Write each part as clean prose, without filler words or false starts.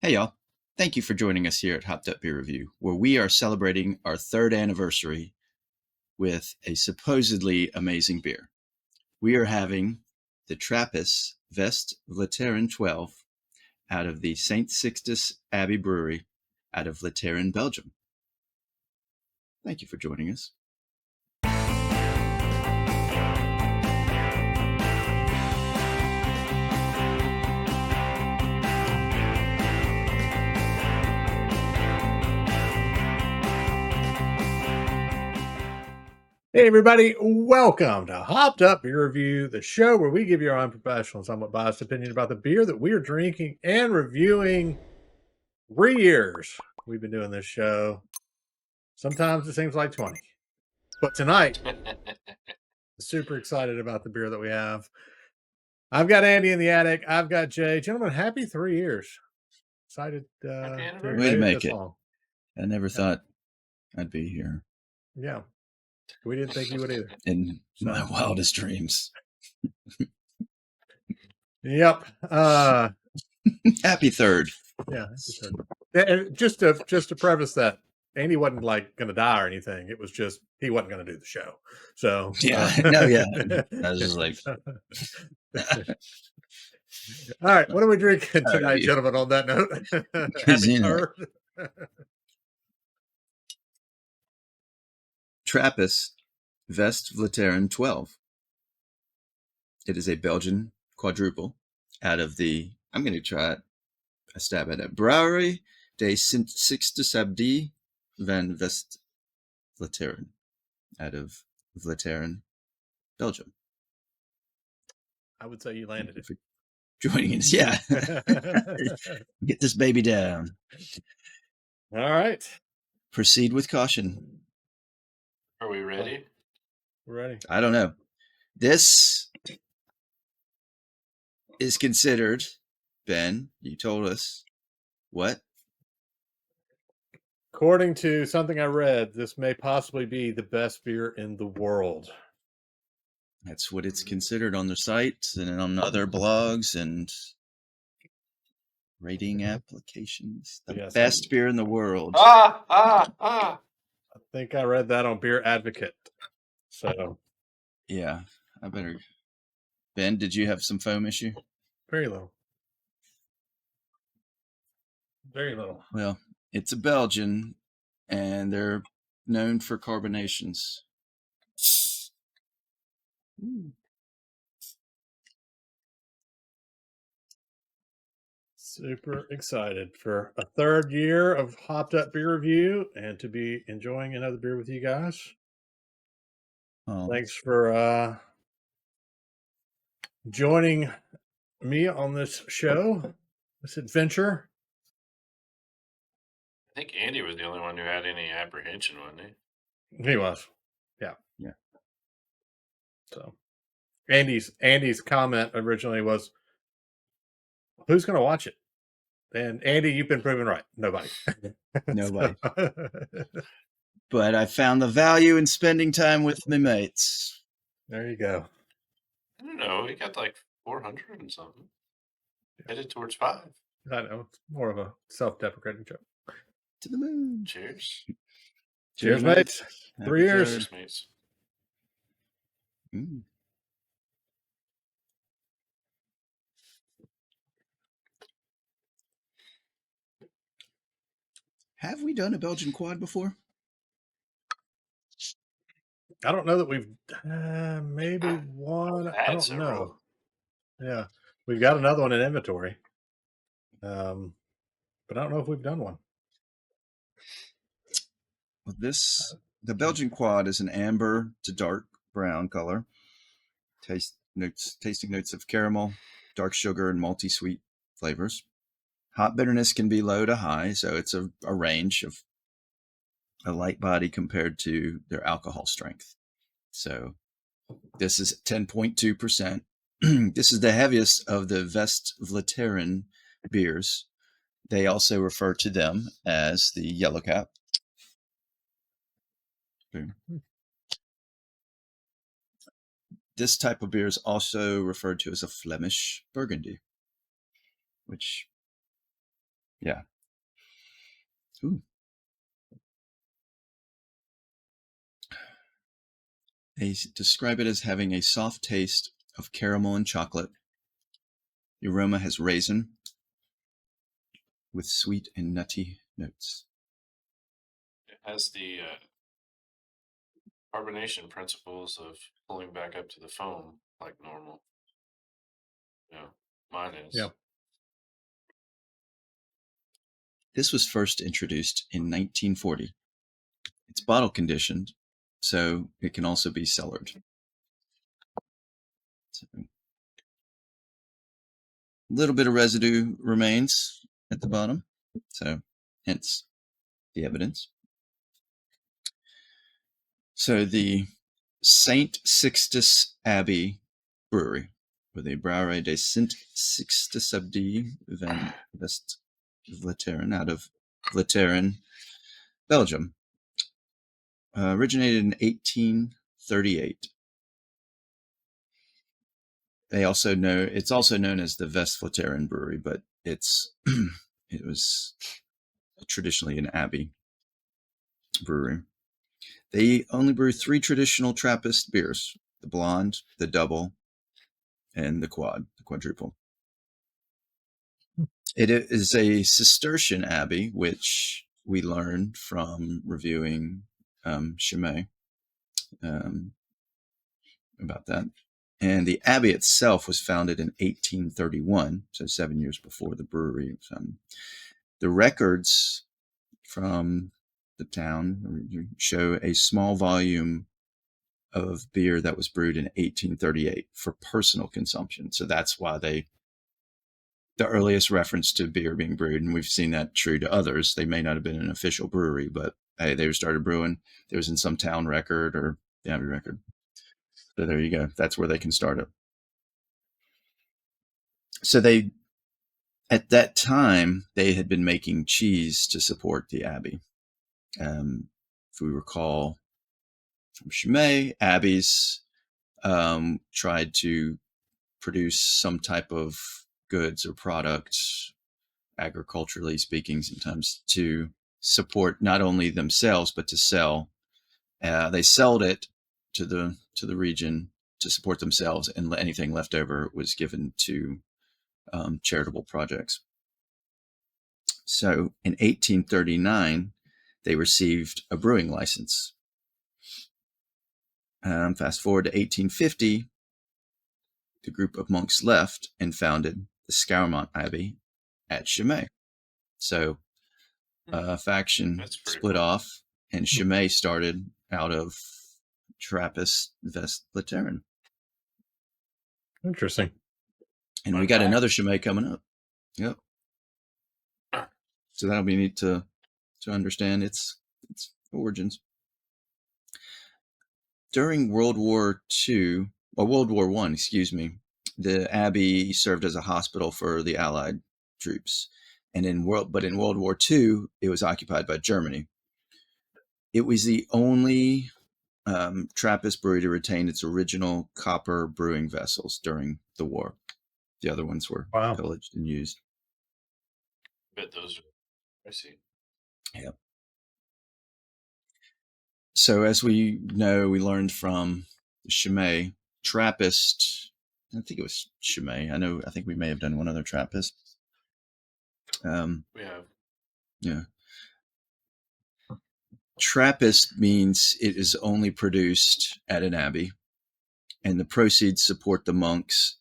Hey y'all, thank you for joining us here at Hopped Up Beer Review, where we are celebrating our third anniversary with a supposedly amazing beer. We are having the Trappist Westvleteren 12 out of the Sint-Sixtusabdij Brewery out of Vleteren, Belgium. Thank you for joining us. Hey everybody, welcome to Hopped Up Beer Review, the show where we give you our unprofessional, somewhat biased opinion about the beer that we are drinking and reviewing. 3 years we've been doing this show. Sometimes it seems like 20. But tonight, super excited about the beer that we have. I've got Andy in the attic. I've got Jay. Gentlemen, happy 3 years. Excited to have Way to made it make this it. long. I never thought I'd be here. Yeah. We didn't think you would either. In my wildest dreams. Yep. Happy third. Yeah. And just to preface that, Andy wasn't like going to die or anything. It was just he wasn't going to do the show. So yeah, no, yeah. I was just like, all right, what are we drinking tonight, gentlemen? On that note, happy third. Trappist Westvleteren 12. It is a Belgian quadruple out of the, I'm going to try a stab at it, Brouwerij De Sint-Sixtusabdij van Westvleteren out of Vleteren, Belgium. I would say you landed it. Joining us, yeah. Get this baby down. All right. Proceed with caution. Are we ready? We're ready. I don't know. This is considered, Ben, you told us, what? According to something I read, this may possibly be the best beer in the world. That's what it's considered on their site and on other blogs and rating applications. The best beer in the world. I think I read that on Beer Advocate. So, yeah, I better. Ben, did you have some foam issue? Very little. Very little. Well, it's a Belgian, and they're known for carbonations. Super excited for a third year of Hopped Up Beer Review and to be enjoying another beer with you guys. Thanks for joining me on this show, this adventure. I think Andy was the only one who had any apprehension, wasn't he? He was. Yeah. Yeah. So Andy's comment originally was, who's going to watch it? And Andy, you've been proven right. Nobody. Nobody. But I found the value in spending time with my mates. There you go. I don't know. He got like 400 and something. Headed towards 5. I know. It's more of a self-deprecating joke. To the moon. Cheers. Cheers, mates. 3 years. Cheers, mates. Have we done a Belgian quad before? I don't know that we've maybe one. I don't know. Yeah, we've got another one in inventory, but I don't know if we've done one. Well, the Belgian quad is an amber to dark brown color. Tasting notes of caramel, dark sugar, and malty sweet flavors. Hop bitterness can be low to high, so it's a range of a light body compared to their alcohol strength. So this is 10.2%. This is the heaviest of the Westvleteren beers. They also refer to them as the yellow cap. This type of beer is also referred to as a Flemish Burgundy, which Yeah. Ooh. They describe it as having a soft taste of caramel and chocolate. The aroma has raisin with sweet and nutty notes. It has the carbonation principles of pulling back up to the foam like normal. Yeah, mine is. Yeah. This was first introduced in 1940. It's bottle conditioned, so it can also be cellared. So, a little bit of residue remains at the bottom, so hence the evidence. So the Sint-Sixtusabdij Brewery, with a Brouwerij De Sint-Sixtusabdij van Westvleteren out of Vleteren, Belgium, originated in 1838. It's also known as the Westvleteren Brewery, but it was traditionally an abbey brewery. They only brew 3 traditional Trappist beers: the blonde, the double, and the quadruple. It is a Cistercian abbey, which we learned from reviewing Chimay about that. And the abbey itself was founded in 1831, so 7 years before the brewery. The records from the town show a small volume of beer that was brewed in 1838 for personal consumption. So that's why the earliest reference to beer being brewed, and we've seen that true to others. They may not have been an official brewery, but hey, they started brewing. It was in some town record or the abbey record. So there you go. That's where they can start it. So at that time, they had been making cheese to support the abbey. If we recall from Chimay, abbeys tried to produce some type of goods or products, agriculturally speaking, sometimes to support not only themselves but to sell. They sold it to the region to support themselves, and anything left over was given to charitable projects. So in 1839, they received a brewing license. Fast forward to 1850, the group of monks left and founded the Scourmont Abbey at Chimay. So a faction split off, and Chimay started out of Trappist Westvleteren. Interesting. And we got another Chimay coming up. Yep. So that'll be neat to understand its origins. During World War I, the abbey served as a hospital for the Allied troops. And in World War II, it was occupied by Germany. It was the only Trappist brewery to retain its original copper brewing vessels during the war. The other ones were pillaged and used. I bet those are, I see. Yeah. So as we know, we learned from Chimay, Trappist, I think it was Chimay. I think we may have done one other Trappist. We have. Yeah. Trappist means it is only produced at an abbey, and the proceeds support the monks,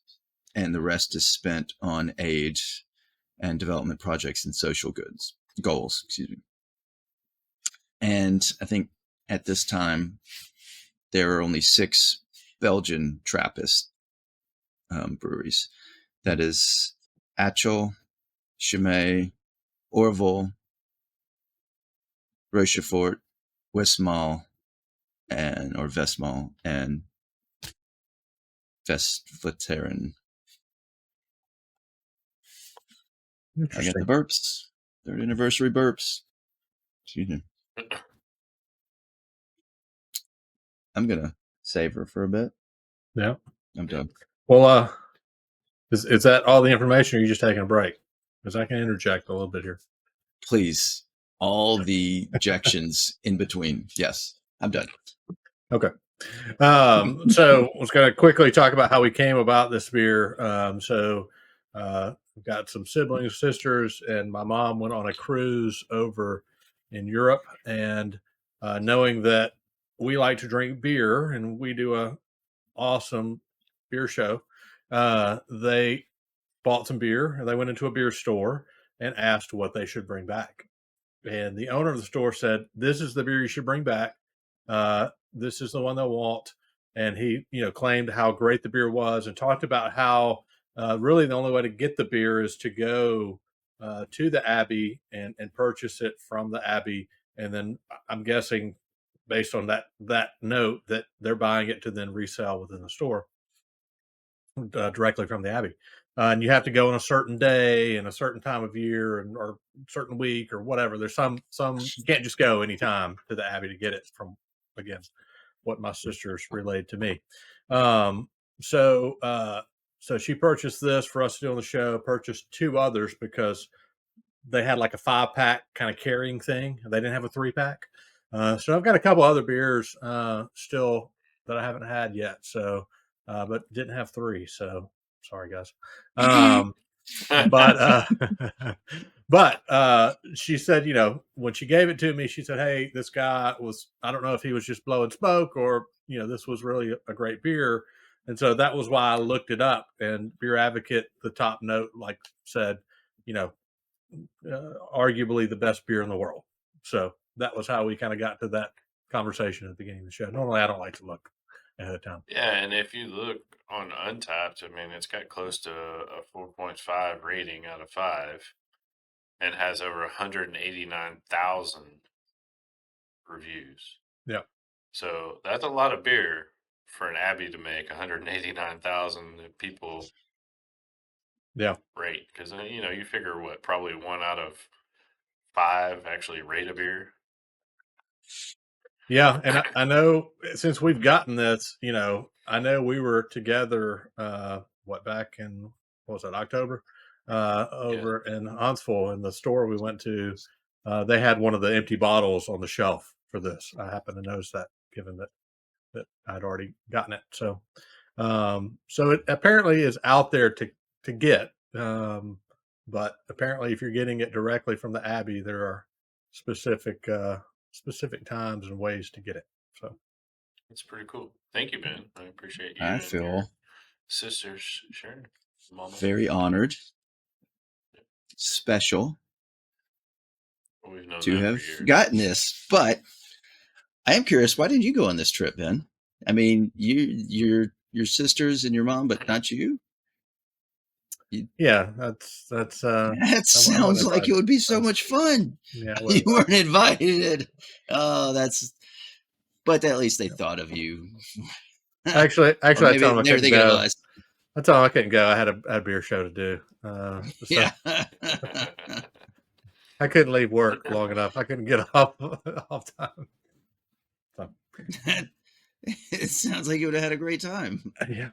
and the rest is spent on aid and development projects and social goals. And I think at this time, there are only 6 Belgian Trappist breweries. That is Achel, Chimay, Orval, Rochefort, Westmalle, and Westvleteren. I got the burps. 3rd anniversary burps. Excuse me. I'm gonna savor for a bit. Yeah, I'm done. Well, is that all the information, or are you just taking a break? Because I can interject a little bit here. Please, all the ejections in between. Yes, I'm done. Okay. So I was going to quickly talk about how we came about this beer. We've got some siblings, sisters, and my mom went on a cruise over in Europe. And knowing that we like to drink beer and we do a awesome beer show, they bought some beer and they went into a beer store and asked what they should bring back. And the owner of the store said, "This is the beer you should bring back. This is the one they'll want." And he, claimed how great the beer was and talked about how really the only way to get the beer is to go to the Abbey and purchase it from the Abbey. And then I'm guessing, based on that note, that they're buying it to then resell within the store directly from the Abbey. And you have to go on a certain day and a certain time of year or certain week or whatever. There's some you can't just go anytime to the Abbey to get it, from, again, what my sisters relayed to me. So she purchased this for us to do on the show, purchased 2 others because they had like a 5-pack kind of carrying thing. They didn't have a 3-pack. So I've got a couple other beers still that I haven't had yet. So, but didn't have 3. So sorry, guys. But she said, when she gave it to me, she said, "Hey, this guy I don't know if he was just blowing smoke or, this was really a great beer." And so that was why I looked it up, and Beer Advocate, the top note, said, arguably the best beer in the world. So that was how we kind of got to that conversation at the beginning of the show. Normally I don't like to look ahead of time. Yeah, and if you look on Untappd, it's got close to a 4.5 rating out of 5 and has over 189,000 reviews. Yeah. So that's a lot of beer for an Abbey to make 189,000 people. Yeah. Rate, because you figure what, probably 1 out of 5 actually rate a beer. Yeah, and I know since we've gotten this, I know we were together back in, what was that, October, over in Huntsville, in the store we went to. They had one of the empty bottles on the shelf for this. I happened to notice that, given that I'd already gotten it. So it apparently is out there to get. But apparently, if you're getting it directly from the Abbey, there are specific times and ways to get it. So it's pretty cool. Thank you, Ben. I appreciate you. I feel sisters sharing. Mama. Very honored, special to have gotten this. But I am curious, why didn't you go on this trip, Ben? Your sisters and your mom, but not you. Yeah, that's that sounds like it would be so much fun. Yeah, you weren't invited. Oh, but at least they thought of you. Actually, I told them I couldn't go. I told them I couldn't go. I had a beer show to do. Yeah. I couldn't leave work long enough. I couldn't get off time. So. It sounds like you would have had a great time. Yeah.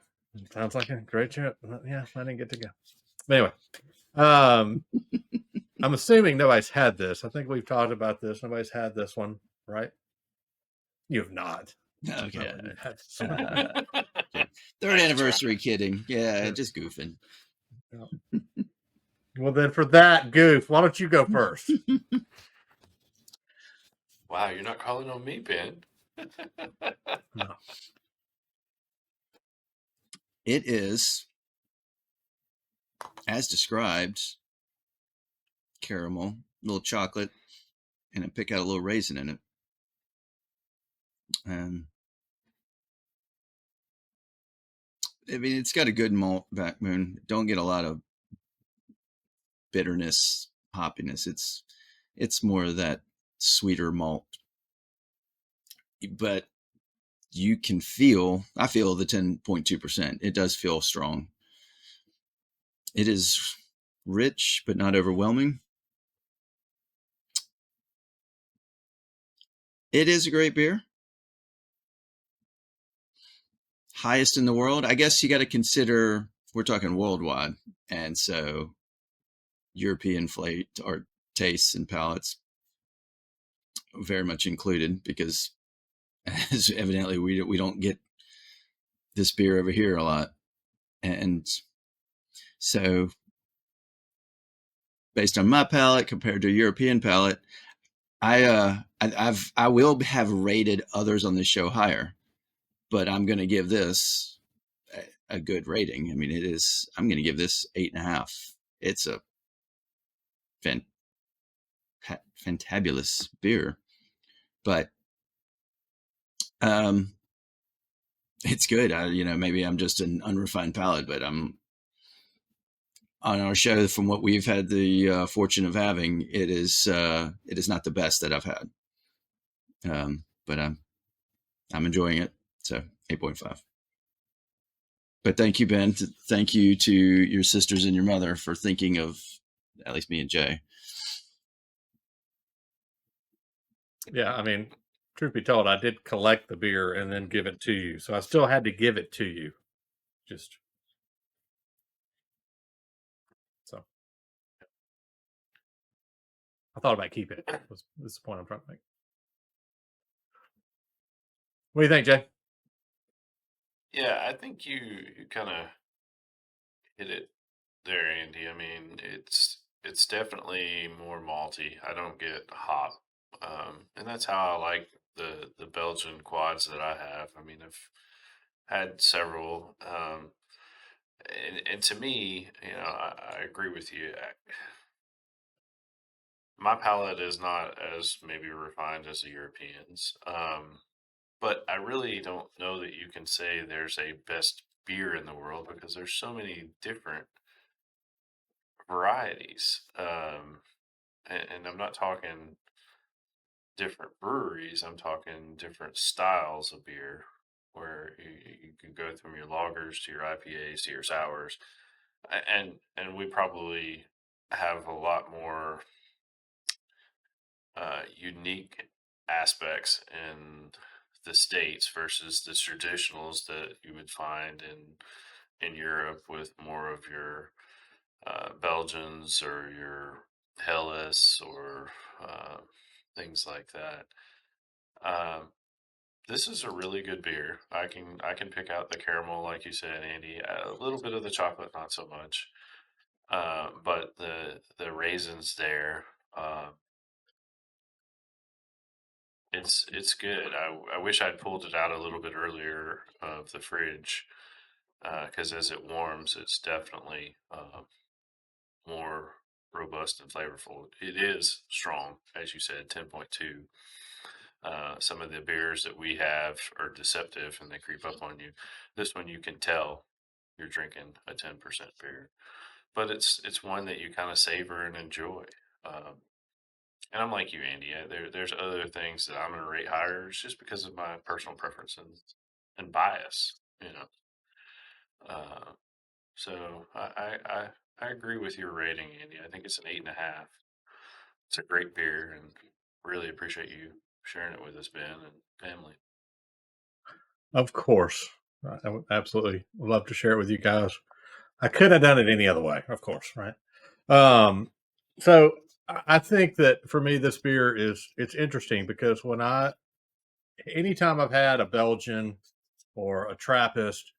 Sounds like a great trip. Yeah, I didn't get to go. But anyway, I'm assuming nobody's had this. I think we've talked about this. Nobody's had this one, right? You have not. Okay. Third anniversary kidding. Yeah, just goofing. Yeah. Well, then for that goof, why don't you go first? Wow, you're not calling on me, Ben. No. It is, as described, caramel, a little chocolate, and I pick out a little raisin in it. It's got a good malt backbone. Don't get a lot of bitterness, hoppiness. It's more of that sweeter malt. But you can I feel the 10.2%. It does feel strong. It is rich, but not overwhelming. It is a great beer. Highest in the world. I guess you got to consider we're talking worldwide. And so European flavor or tastes and palates very much included, because as evidently we don't get this beer over here a lot. And so based on my palate compared to a European palate, I will have rated others on this show higher, but I'm going to give this a good rating. I mean, I'm going to give this 8.5. It's a fantabulous beer, but it's good. Maybe I'm just an unrefined palate, but I'm on our show, from what we've had the fortune of having, it is not the best that I've had. But I'm enjoying it. So 8.5. But thank you, Ben. Thank you to your sisters and your mother for thinking of at least me and Jay. Yeah, I mean, truth be told, I did collect the beer and then give it to you, so I still had to give it to you. So I thought about keeping it. This is the point I'm trying to make. What do you think, Jay? Yeah, I think you kind of hit it there, Andy. I mean, it's definitely more malty. I don't get hop, and that's how I like the Belgian quads that I have. I mean, I've had several, and to me, I agree with you. My palate is not as maybe refined as the Europeans, but I really don't know that you can say there's a best beer in the world, because there's so many different varieties. And I'm not talking different breweries, I'm talking different styles of beer, where you can go from your lagers to your IPAs to your sours. And we probably have a lot more unique aspects in the States versus the traditionals that you would find in Europe, with more of your Belgians or your Helles or things like that. Um, this is a really good beer. I can pick out the caramel, like you said, Andy. A little bit of the chocolate, not so much. But the raisins there, it's good. I wish I'd pulled it out a little bit earlier of the fridge, because as it warms, it's definitely more robust and flavorful. It is strong, as you said, 10.2. Some of the beers that we have are deceptive and they creep up on you. This one, you can tell you're drinking a 10% beer, but it's one that you kind of savor and enjoy. And I'm like you, Andy. There's other things that I'm going to rate higher. It's just because of my personal preference and bias, you know. Uh, so I agree with your rating, Andy. I think it's an 8.5. It's a great beer, and really appreciate you sharing it with us, Ben, and family. Of course. I would absolutely love to share it with you guys. I couldn't have done it any other way, of course, right? So I think that for me, this beer it's interesting, because anytime I've had a Belgian or a Trappist,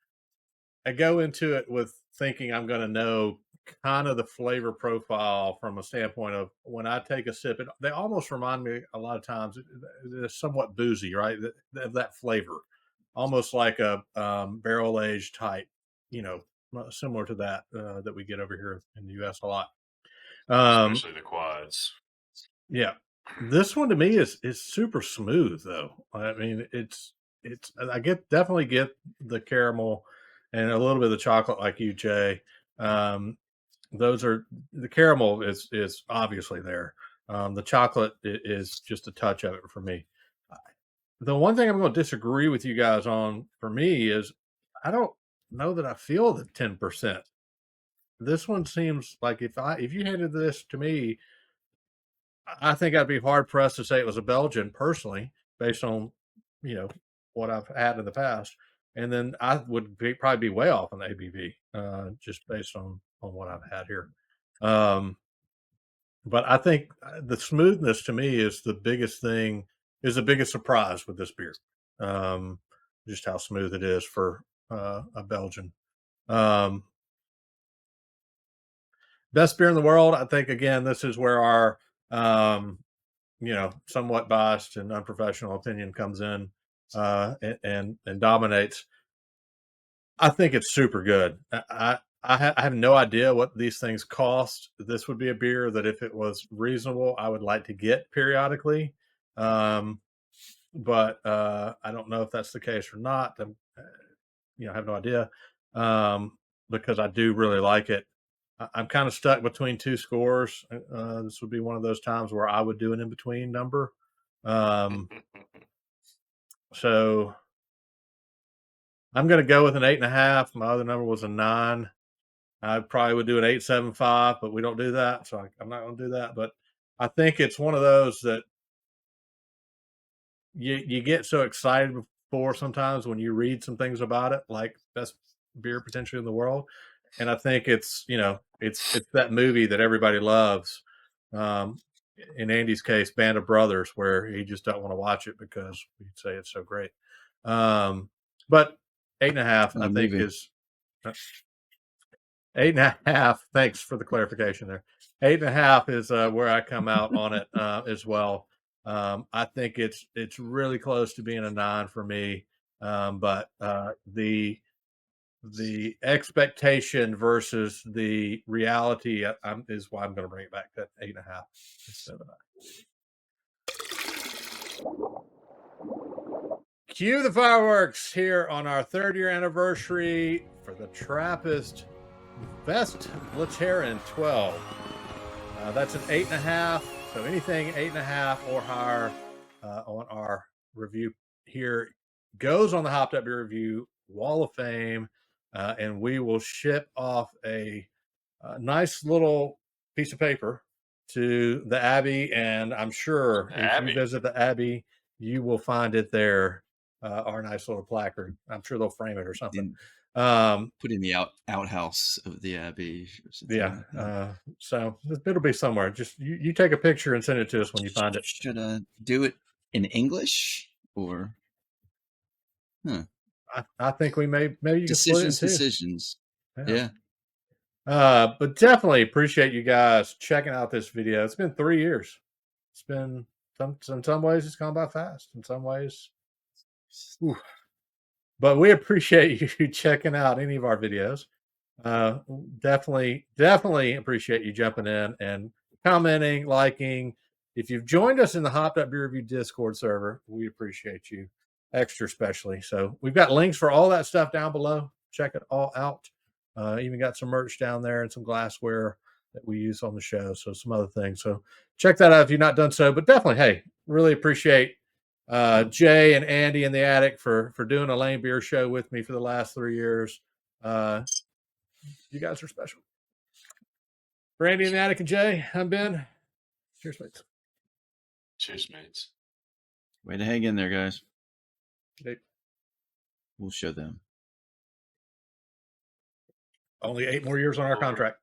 I go into it with thinking I'm going to know kind of the flavor profile from a standpoint of, when I take a sip, they almost remind me a lot of times, they're somewhat boozy, right? That flavor, almost like a barrel aged type, similar to that we get over here in the U.S. a lot. Especially the quads. Yeah, this one to me is super smooth, though. I mean, I definitely get the caramel and a little bit of the chocolate, like you, Jay. The caramel is obviously there. The chocolate is just a touch of it for me. The one thing I'm going to disagree with you guys on, for me, is I don't know that I feel the 10%. This one seems like, if you handed this to me, I think I'd be hard pressed to say it was a Belgian, personally, based on what I've had in the past, and then I would probably be way off on the ABV, just based on what I've had here. But I think the smoothness to me is the biggest thing, is the biggest surprise with this beer. Just how smooth it is for a Belgian. Best beer in the world. I think, again, this is where our, somewhat biased and unprofessional opinion comes in and dominates. I think it's super good. I have no idea what these things cost. This would be a beer that, if it was reasonable, I would like to get periodically. But I don't know if that's the case or not. I have no idea, because I do really like it. I'm kind of stuck between two scores. This would be one of those times where I would do an in-between number. So I'm going to go with an 8.5. My other number was a 9. I probably would do an 8.75, but we don't do that, so I'm not going to do that. But I think it's one of those that you get so excited for sometimes when you read some things about it, like best beer potentially in the world. And I think it's that movie that everybody loves. In Andy's case, Band of Brothers, where he just don't want to watch it because we say it's so great. But 8.5, I think, is 8.5. Thanks for the clarification there. 8.5 is where I come out on it as well. I think it's really close to being a 9 for me. But the expectation versus the reality is why I'm going to bring it back to 8.5 instead of 9. Cue the fireworks here on our 3rd year anniversary for the Trappist Westvleteren 12. That's an 8.5. So anything 8.5 or higher on our review here goes on the Hopped Up Beer Review Wall of Fame, and we will ship off a nice little piece of paper to the Abbey. And I'm sure if you visit the Abbey, you will find it there. Our nice little placard. I'm sure they'll frame it or something. Put in the outhouse of the Abbey. Or something. Yeah. So it'll be somewhere. Just you take a picture and send it to us when you find it. Should I do it in English or? I think we maybe you can split it in two. Decisions. Yeah. But definitely appreciate you guys checking out this video. It's been 3 years. It's been in some ways it's gone by fast. In some ways, but we appreciate you checking out any of our videos. Definitely appreciate you jumping in and commenting, liking. If you've joined us in the Hopped Up Beer Review Discord server, we appreciate you extra especially. So we've got links for all that stuff down below. Check it all out. Even got some merch down there and some glassware that we use on the show. So some other things. So check that out if you've not done so. But definitely, hey, really appreciate Jay and Andy in the attic for doing a lame beer show with me for the last 3 years. You guys are special. For Andy in the attic and Jay, I'm Ben. Cheers, mates. Cheers, mates. Way to hang in there, guys. Hey. We'll show them. Only 8 more years on our contract.